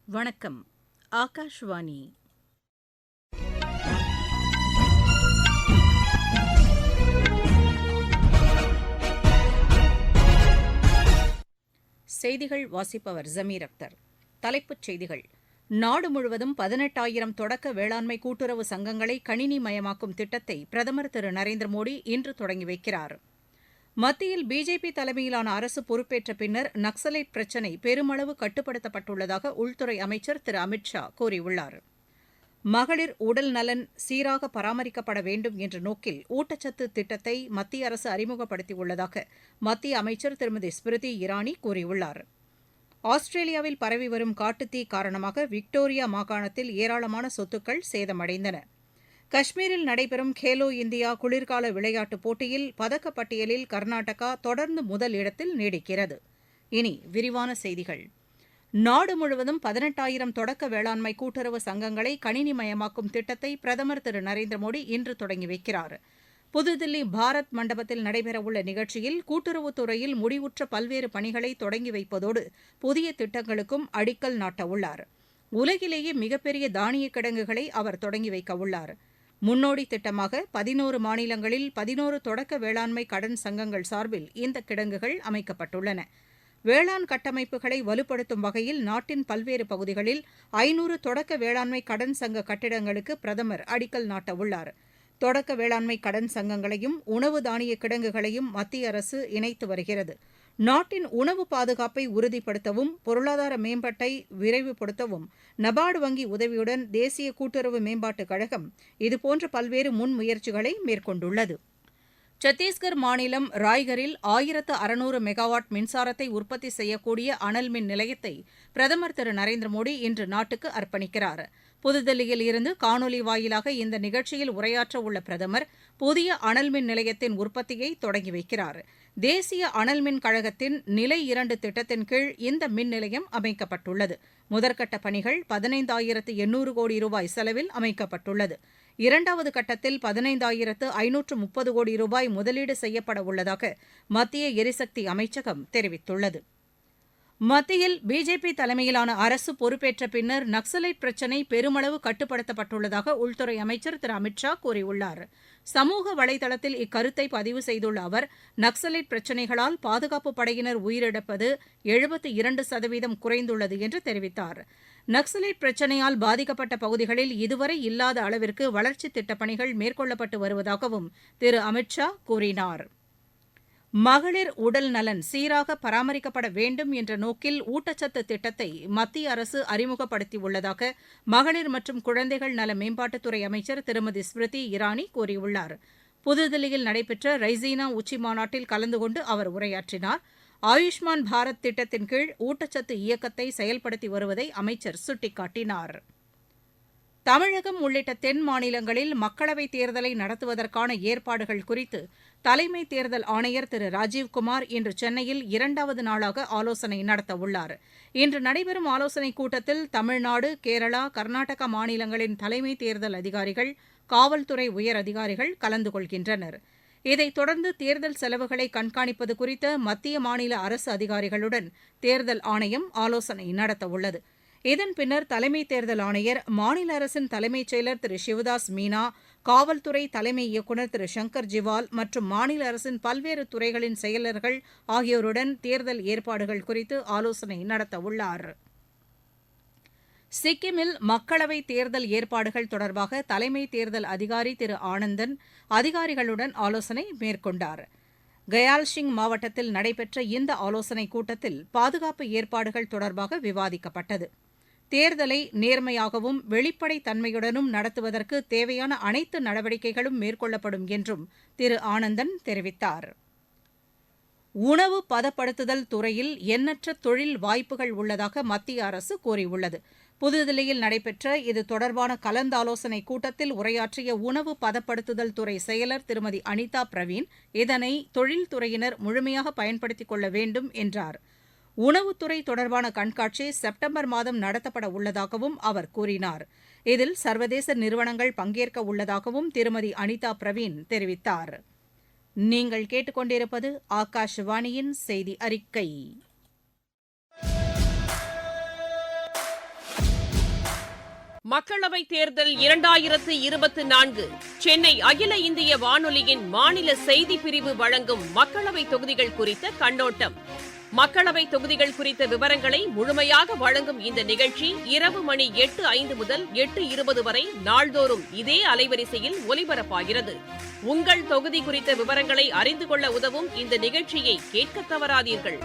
வணக்கம். ஆகாஷ்வாணி. செய்திகள் வாசிப்பவர் ஜமீர் அக்தர். தலைப்புச் செய்திகள். நாடு முழுவதும் 18,000 தொடக்க வேளாண்மை கூட்டுறவு சங்கங்களை கணினிமயமாக்கும் திட்டத்தை பிரதமர் திரு நரேந்திர மோடி இன்று தொடங்கி வைக்கிறார். மத்தியில் பிஜேபி தலைமையிலான அரசு பொறுப்பேற்ற பின்னர் நக்ஸலைட் பிரச்சினை பெருமளவு கட்டுப்படுத்தப்பட்டுள்ளதாக உள்துறை அமைச்சர் திரு அமித் ஷா கூறியுள்ளார். மகளிர் உடல் நலன் சீராக பராமரிக்கப்பட வேண்டும் என்ற நோக்கில் ஊட்டச்சத்து திட்டத்தை மத்திய அரசு அறிமுகப்படுத்தியுள்ளதாக மத்திய அமைச்சர் திருமதி ஸ்மிருதி இரானி கூறியுள்ளார். ஆஸ்திரேலியாவில் பரவி வரும் காட்டுத்தீ காரணமாக விக்டோரியா மாகாணத்தில் ஏராளமான சொத்துக்கள் சேதமடைந்தன. காஷ்மீரில் நடைபெறும் கேலோ இந்தியா குளிர்கால விளையாட்டுப் போட்டியில் பதக்கப்பட்டியலில் கர்நாடகா தொடர்ந்து முதல் இடத்தில் நீடிக்கிறது. இனி விரிவான செய்திகள். நாடு முழுவதும் 18,000 தொடக்க வேளாண்மை கூட்டுறவு சங்கங்களை கணினிமயமாக்கும் திட்டத்தை பிரதமர் திரு நரேந்திர மோடி இன்று தொடங்கி வைக்கிறார். புதுதில்லி பாரத் மண்டபத்தில் நடைபெறவுள்ள நிகழ்ச்சியில் கூட்டுறவுத்துறையில் முடிவுற்ற பல்வேறு பணிகளை தொடங்கி வைப்பதோடு புதிய திட்டங்களுக்கும் அடிக்கல் நாட்டவுள்ளார். உலகிலேயே மிகப்பெரிய தானிய கிடங்குகளை அவர் தொடங்கி வைக்கவுள்ளார். முன்னோடி திட்டமாக 11 மாநிலங்களில் 11 தொடக்க வேளாண்மை கடன் சங்கங்கள் சார்பில் இந்த கிடங்குகள் அமைக்கப்பட்டுள்ளன. வேளாண் கட்டமைப்புகளை வலுப்படுத்தும் வகையில் நாட்டின் பல்வேறு பகுதிகளில் 500 தொடக்க வேளாண்மை கடன் சங்க கட்டிடங்களுக்கு பிரதமர் அடிக்கல் நாட்டவுள்ளார். தொடக்க வேளாண்மை கடன் சங்கங்களையும் உணவு தானிய கிடங்குகளையும் மத்திய அரசு இணைத்து வருகிறது. நாட்டின் உணவு பாதுகாப்பை உறுதிப்படுத்தவும் பொருளாதார மேம்பாட்டை விரைவுபடுத்தவும் நபார்டு வங்கி உதவியுடன் தேசிய கூட்டுறவு மேம்பாட்டுக் கழகம் இதுபோன்ற பல்வேறு முன்முயற்சிகளை மேற்கொண்டுள்ளது. சத்தீஸ்கர் மாநிலம் ராய்கரில் 1600 மெகாவாட் மின்சாரத்தை உற்பத்தி செய்யக்கூடிய அனல் மின் நிலையத்தை பிரதமர் திரு நரேந்திர மோடி இன்று நாட்டுக்கு அர்ப்பணிக்கிறார். புதுதில்லியில் இருந்து காணொலி வாயிலாக இந்த நிகழ்ச்சியில் உரையாற்ற உள்ள பிரதமர் புதிய அனல் மின் நிலையத்தின் உற்பத்தியை தொடங்கி வைக்கிறார். தேசிய அனல் மின் கழகத்தின் நிலை 2 திட்டத்தின் கீழ் இந்த மின் நிலையம் அமைக்கப்பட்டுள்ளது. முதற்கட்ட பணிகள் 15,800 கோடி ரூபாய் செலவில் அமைக்கப்பட்டுள்ளது. இரண்டாவது கட்டத்தில் 15,530 கோடி ரூபாய் முதலீடு செய்யப்பட உள்ளதாக மத்திய எரிசக்தி அமைச்சகம் தெரிவித்துள்ளது. மத்தியில் பிஜேபி தலைமையிலான அரசு பொறுப்பேற்ற பின்னர் நக்ஸலைட் பிரச்சினை பெருமளவு கட்டுப்படுத்தப்பட்டுள்ளதாக உள்துறை அமைச்சர் திரு அமித் ஷா கூறியுள்ளார். சமூக வலைதளத்தில் இக்கருத்தை பதிவு செய்துள்ள அவர் நக்ஸலைட் பிரச்சினைகளால் பாதுகாப்புப் படையினர் உயிரிழப்பது 72% குறைந்துள்ளது என்று தெரிவித்தார். நக்ஸலைட் பிரச்சினையால் பாதிக்கப்பட்ட பகுதிகளில் இதுவரை இல்லாத அளவிற்கு வளர்ச்சித் திட்டப்பணிகள் மேற்கொள்ளப்பட்டு வருவதாகவும் திரு அமித் ஷா கூறினார். மகளிர் உடல் நலன் சீராக பராமரிக்கப்பட வேண்டும் என்ற நோக்கில் ஊட்டச்சத்து திட்டத்தை மத்திய அரசு அறிமுகப்படுத்தியுள்ளதாக மகளிர் மற்றும் குழந்தைகள் நல மேம்பாட்டுத்துறை அமைச்சர் திருமதி ஸ்மிருதி இரானி கூறியுள்ளார். புதுதில்லியில் நடைபெற்ற ரைசீனா உச்சிமாநாட்டில் கலந்து கொண்டு அவர் உரையாற்றினார். ஆயுஷ்மான் பாரத் திட்டத்தின் கீழ் ஊட்டச்சத்து இயக்கத்தை செயல்படுத்தி வருவதை அமைச்சர் சுட்டிக்காட்டினார். தமிழகம் உள்ளிட்ட தென் மாநிலங்களில் மக்களவைத் தேர்தலை நடத்துவதற்கான ஏற்பாடுகள் குறித்து தலைமை தேர்தல் ஆணையர் திரு ராஜீவ்குமார் இன்று சென்னையில் 2வது நாளாக ஆலோசனை நடத்தவுள்ளார். இன்று நடைபெறும் ஆலோசனைக் கூட்டத்தில் தமிழ்நாடு, கேரளா, கர்நாடகா மாநிலங்களின் தலைமை தேர்தல் அதிகாரிகள், காவல்துறை உயர் அதிகாரிகள் கலந்து கொள்கின்றனர். இதைத் தொடர்ந்து தேர்தல் செலவுகளை கண்காணிப்பது குறித்த மத்திய மாநில அரசு அதிகாரிகளுடன் தேர்தல் ஆணையம் ஆலோசனை நடத்தவுள்ளது. இதன் பின்னர் தலைமை தேர்தல் ஆணையர், மாநில அரசின் தலைமைச் செயலர் திரு சிவதாஸ் மீனா, காவல்துறை தலைமை இயக்குநர் திரு சங்கர் ஜிவால் மற்றும் மாநில அரசின் பல்வேறு துறைகளின் செயலர்கள் ஆகியோருடன் தேர்தல் ஏற்பாடுகள் குறித்து ஆலோசனை நடத்தவுள்ளார். சிக்கிமில் மக்களவைத் தேர்தல் ஏற்பாடுகள் தொடர்பாக தலைமை தேர்தல் அதிகாரி திரு ஆனந்தன் அதிகாரிகளுடன் ஆலோசனை மேற்கொண்டார். கயால்சிங் மாவட்டத்தில் நடைபெற்ற இந்த ஆலோசனைக் கூட்டத்தில் பாதுகாப்பு ஏற்பாடுகள் தொடர்பாக விவாதிக்கப்பட்டது. தேர்தலை நேர்மையாகவும் வெளிப்படைத் தன்மையுடனும் நடத்துவதற்கு தேவையான அனைத்து நடவடிக்கைகளும் மேற்கொள்ளப்படும் என்றும் திரு ஆனந்தன் தெரிவித்தார். உணவு பதப்படுத்துதல் துறையில் எண்ணற்ற தொழில் வாய்ப்புகள் உள்ளதாக மத்திய அரசு கூறியுள்ளது. புதுதில்லியில் நடைபெற்ற இது தொடர்பான கலந்தாலோசனைக் கூட்டத்தில் உரையாற்றிய உணவு பதப்படுத்துதல் துறை செயலர் திருமதி அனிதா பிரவீன் இதனை தொழில்துறையினர் முழுமையாக பயன்படுத்திக் கொள்ள வேண்டும் என்றார். உணவுத்துறை தொடர்பான கண்காட்சி செப்டம்பர் மாதம் நடத்தப்பட உள்ளதாகவும் அவர் கூறினார். இதில் சர்வதேச நிறுவனங்கள் பங்கேற்க உள்ளதாகவும் திருமதி அனிதா பிரவீன் தெரிவித்தார். நீங்கள் கேட்டுக்கொண்டிருப்பது ஆகாஷவாணியின் செய்தி அறிக்கை. மக்களவைத் தேர்தல் 2024 சென்னை அகில இந்திய வானொலியின் மாநில செய்திப் பிரிவு வழங்கும் மக்களவைத் தொகுதிகள் குறித்த கண்ணோட்டம். மக்களவைத் தொகுதிகள் குறித்த விவரங்களை முழுமையாக வழங்கும் இந்த நிகழ்ச்சி இரவு மணி 8:05 முதல் 8:20 வரை நாள்தோறும் இதே அலைவரிசையில் ஒலிபரப்பாகிறது. உங்கள் தொகுதி குறித்த விவரங்களை அறிந்து கொள்ள உதவும் இந்த நிகழ்ச்சியை கேட்க தவறாதீர்கள்.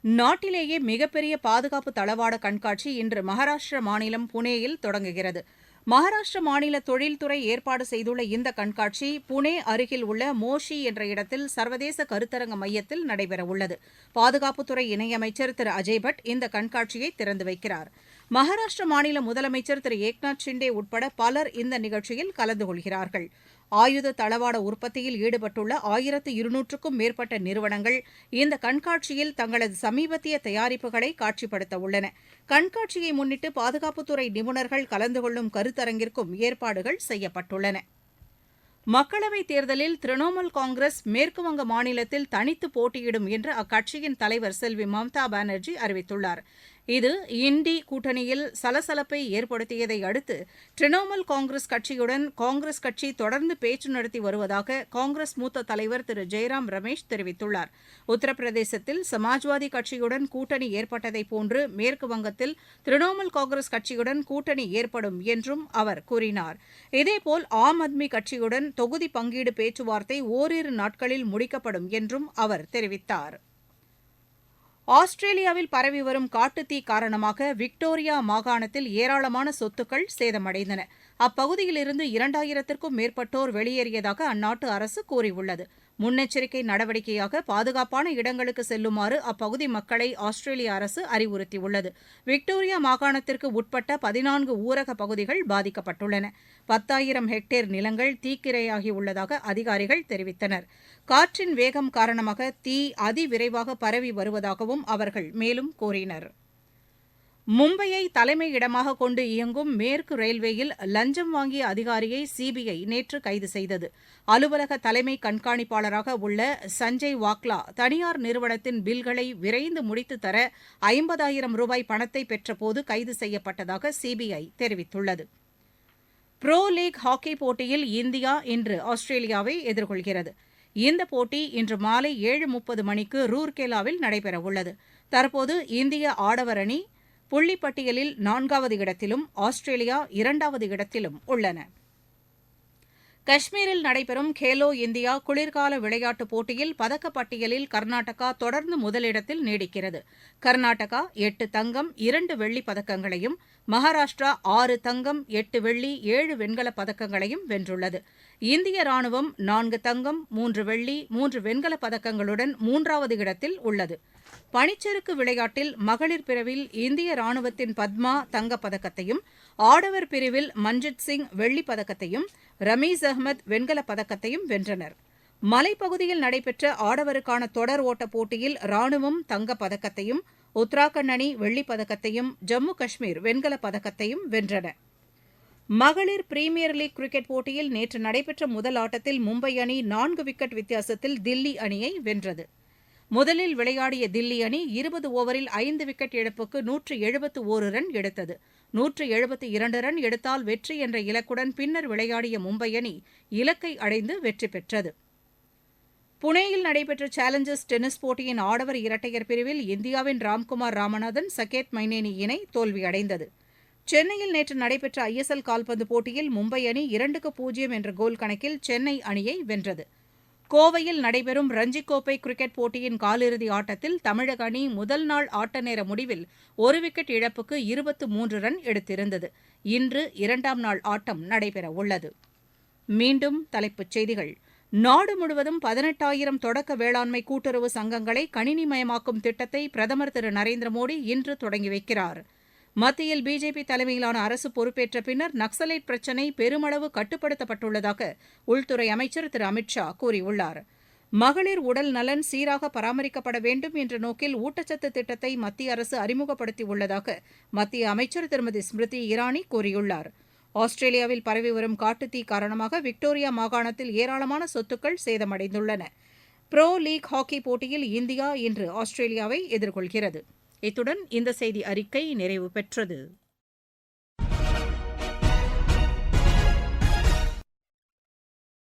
நாட்டிலேயே மிகப்பெரிய பாதுகாப்பு தளவாட கண்காட்சி இன்று மகாராஷ்டிர மாநிலம் புனேயில் தொடங்குகிறது. மகாராஷ்டிர மாநில தொழில்துறை ஏற்பாடு செய்துள்ள இந்த கண்காட்சி புனே அருகில் உள்ள மோஷி என்ற இடத்தில் சர்வதேச கருத்தரங்க மையத்தில் நடைபெறவுள்ளது. பாதுகாப்புத்துறை இணையமைச்சர் திரு அஜய் பட் இந்த கண்காட்சியை திறந்து வைக்கிறார். மகாராஷ்டிர மாநில முதலமைச்சர் திரு ஏக்நாத் ஷிண்டே உட்பட பலர் இந்த நிகழ்ச்சியில் கலந்து கொள்கிறார்கள். ஆயுத தளவாட உற்பத்தியில் ஈடுபட்டுள்ள 1200க்கும் மேற்பட்ட நிறுவனங்கள் இந்த கண்காட்சியில் தங்களது சமீபத்திய தயாரிப்புகளை காட்சிப்படுத்த உள்ளன. கண்காட்சியை முன்னிட்டு பாதுகாப்புத்துறை நிபுணர்கள் கலந்து கொள்ளும் கருத்தரங்கிற்கும் ஏற்பாடுகள் செய்யப்பட்டுள்ளன. மக்களவைத் தேர்தலில் திரிணாமுல் காங்கிரஸ் மேற்குவங்க மாநிலத்தில் தனித்து போட்டியிடும் என்று அக்கட்சியின் தலைவர் செல்வி மம்தா பானர்ஜி அறிவித்துள்ளார். இது இண்டி கூட்டணியில் சலசலப்பை ஏற்படுத்தியதை அடுத்து திரிணாமுல் காங்கிரஸ் கட்சியுடன் காங்கிரஸ் கட்சி தொடர்ந்து பேச்சு நடத்தி வருவதாக காங்கிரஸ் மூத்த தலைவர் திரு ஜெய்ராம் ரமேஷ் தெரிவித்துள்ளார். உத்தரப்பிரதேசத்தில் சமாஜ்வாதி கட்சியுடன் கூட்டணி ஏற்பட்டதைப் போன்று மேற்குவங்கத்தில் திரிணாமுல் காங்கிரஸ் கட்சியுடன் கூட்டணி ஏற்படும் என்றும் அவர் கூறினார். இதேபோல் ஆம் ஆத்மி கட்சியுடன் தொகுதி பங்கீடு பேச்சுவார்த்தை ஓரிரு நாட்களில் முடிக்கப்படும் என்றும் அவர் தெரிவித்தார். ஆஸ்திரேலியாவில் பரவி வரும் காட்டுத்தீ காரணமாக விக்டோரியா மாகாணத்தில் ஏராளமான சொத்துக்கள் சேதமடைந்தன. அப்பகுதியிலிருந்து 2000த்திற்கும் மேற்பட்டோர் வெளியேறியதாக அந்நாட்டு அரசு கூறியுள்ளது. முன்னெச்சரிக்கை நடவடிக்கையாக பாதுகாப்பான இடங்களுக்கு செல்லுமாறு அப்பகுதி மக்களை ஆஸ்திரேலிய அரசு அறிவுறுத்தியுள்ளது. விக்டோரியா மாகாணத்திற்கு உட்பட்ட 14 ஊரக பகுதிகள் பாதிக்கப்பட்டுள்ளன. 10,000 ஹெக்டேர் நிலங்கள் தீக்கிரையாகியுள்ளதாக அதிகாரிகள் தெரிவித்தனர். காற்றின் வேகம் காரணமாக தீ அதிவிரைவாக பரவி வருவதாகவும் அவர்கள் மேலும் கூறினர். மும்பையை தலைமையிடமாக கொண்டு இயங்கும் மேற்கு ரயில்வேயில் லஞ்சம் வாங்கிய அதிகாரியை சிபிஐ நேற்று கைது செய்தது. அலுவலக தலைமை கண்காணிப்பாளராக உள்ள சஞ்சய் வாக்லா தனியார் நிறுவனத்தின் பில்களை விரைந்து முடித்து தர 50,000 ரூபாய் பணத்தை பெற்றபோது கைது செய்யப்பட்டதாக சிபிஐ தெரிவித்துள்ளது. புரோ லீக் ஹாக்கி போட்டியில் இந்தியா இன்று ஆஸ்திரேலியாவை எதிர்கொள்கிறது. இந்த போட்டி இன்று மாலை 7:30 மணிக்கு ரூர்கேலாவில் நடைபெறவுள்ளது. தற்போது இந்திய ஆடவர் அணி புள்ளிப்பட்டியலில் 4வது இடத்திலும் ஆஸ்திரேலியா 2வது இடத்திலும் உள்ளன. காஷ்மீரில் நடைபெறும் கேலோ இந்தியா குளிர்கால விளையாட்டுப் போட்டியில் பதக்கப்பட்டியலில் கர்நாடகா தொடர்ந்து முதலிடத்தில் நீடிக்கிறது. கர்நாடகா 8 தங்கம் 2 வெள்ளிப் பதக்கங்களையும், மகாராஷ்டிரா 6 தங்கம் 8 வெள்ளி 7 வெண்கலப் பதக்கங்களையும் வென்றுள்ளது. இந்திய ராணுவம் 4 தங்கம் 3 வெள்ளி 3 வெண்கலப் பதக்கங்களுடன் 3வது இடத்தில் உள்ளது. பனிச்சறுக்கு விளையாட்டில் மகளிர் பிரிவில் இந்திய ராணுவத்தின் பத்மா தங்கப்பதக்கத்தையும், ஆடவர் பிரிவில் மன்ஜித் சிங் வெள்ளிப் பதக்கத்தையும், ரமீஸ் அகமது வெண்கலப் பதக்கத்தையும் வென்றனர். மலைப்பகுதியில் நடைபெற்ற ஆடவருக்கான தொடர் ஓட்டப் போட்டியில் ராணுவம் தங்கப் பதக்கத்தையும், உத்தராகண்ட் அணி வெள்ளிப் பதக்கத்தையும், ஜம்மு காஷ்மீர் வெண்கலப் பதக்கத்தையும் வென்றன. மகளிர் பிரீமியர் லீக் கிரிக்கெட் போட்டியில் நேற்று நடைபெற்ற முதல் ஆட்டத்தில் மும்பை அணி 4 விக்கெட் வித்தியாசத்தில் தில்லி அணியை வென்றது. முதலில் விளையாடிய தில்லி அணி 20 ஓவரில் 5 விக்கெட் இழப்புக்கு 171 ரன் எடுத்தது. 172 ரன் எடுத்தால் வெற்றி என்ற இலக்குடன் பின்னர் விளையாடிய மும்பை அணி இலக்கை அடைந்து வெற்றி பெற்றது. புனேயில் நடைபெற்ற சேலஞ்சர்ஸ் டென்னிஸ் போட்டியின் ஆடவர் இரட்டையர் பிரிவில் இந்தியாவின் ராம்குமார் ராமநாதன் சகேத் மைனேனி இணை தோல்வியடைந்தது. சென்னையில் நேற்று நடைபெற்ற ஐஎஸ்எல் கால்பந்து போட்டியில் மும்பை அணி 2-0 என்ற கோல் கணக்கில் சென்னை அணியை வென்றது. கோவையில் நடைபெறும் ரஞ்சிக் கோப்பை கிரிக்கெட் போட்டியின் காலிறுதி ஆட்டத்தில் தமிழக அணி முதல் நாள் ஆட்ட நேர முடிவில் 1 விக்கெட் இழப்புக்கு 23 ரன் எடுத்திருந்தது. இன்று 2ஆம் நாள் ஆட்டம் நடைபெறவுள்ளது. மீண்டும் தலைப்புச் செய்திகள். நாடு முழுவதும் 18,000 தொடக்க வேளாண்மை கூட்டுறவு சங்கங்களை கணினிமயமாக்கும் திட்டத்தை பிரதமர் திரு நரேந்திர மோடி இன்று தொடங்கி வைக்கிறார். மத்தியில் பிஜேபி தலைமையிலான அரசு பொறுப்பேற்ற பின்னர் நக்சலைட் பிரச்சினை பெருமளவு கட்டுப்படுத்தப்பட்டுள்ளதாக உள்துறை அமைச்சர் திரு அமித் ஷா கூறியுள்ளார். மகளிர் உடல் நலன் சீராக பராமரிக்கப்பட வேண்டும் என்ற நோக்கில் ஊட்டச்சத்து திட்டத்தை மத்திய அரசு அறிமுகப்படுத்தியுள்ளதாக மத்திய அமைச்சர் திருமதி ஸ்மிருதி இரானி கூறியுள்ளார். ஆஸ்திரேலியாவில் பரவி வரும் காட்டுத்தீ காரணமாக விக்டோரியா மாகாணத்தில் ஏராளமான சொத்துக்கள் சேதமடைந்துள்ளன. புரோ லீக் ஹாக்கி போட்டியில் இந்தியா இன்று ஆஸ்திரேலியாவை எதிர்கொள்கிறது. இத்துடன் இந்த செய்தி அறிக்கை நிறைவு பெற்றது.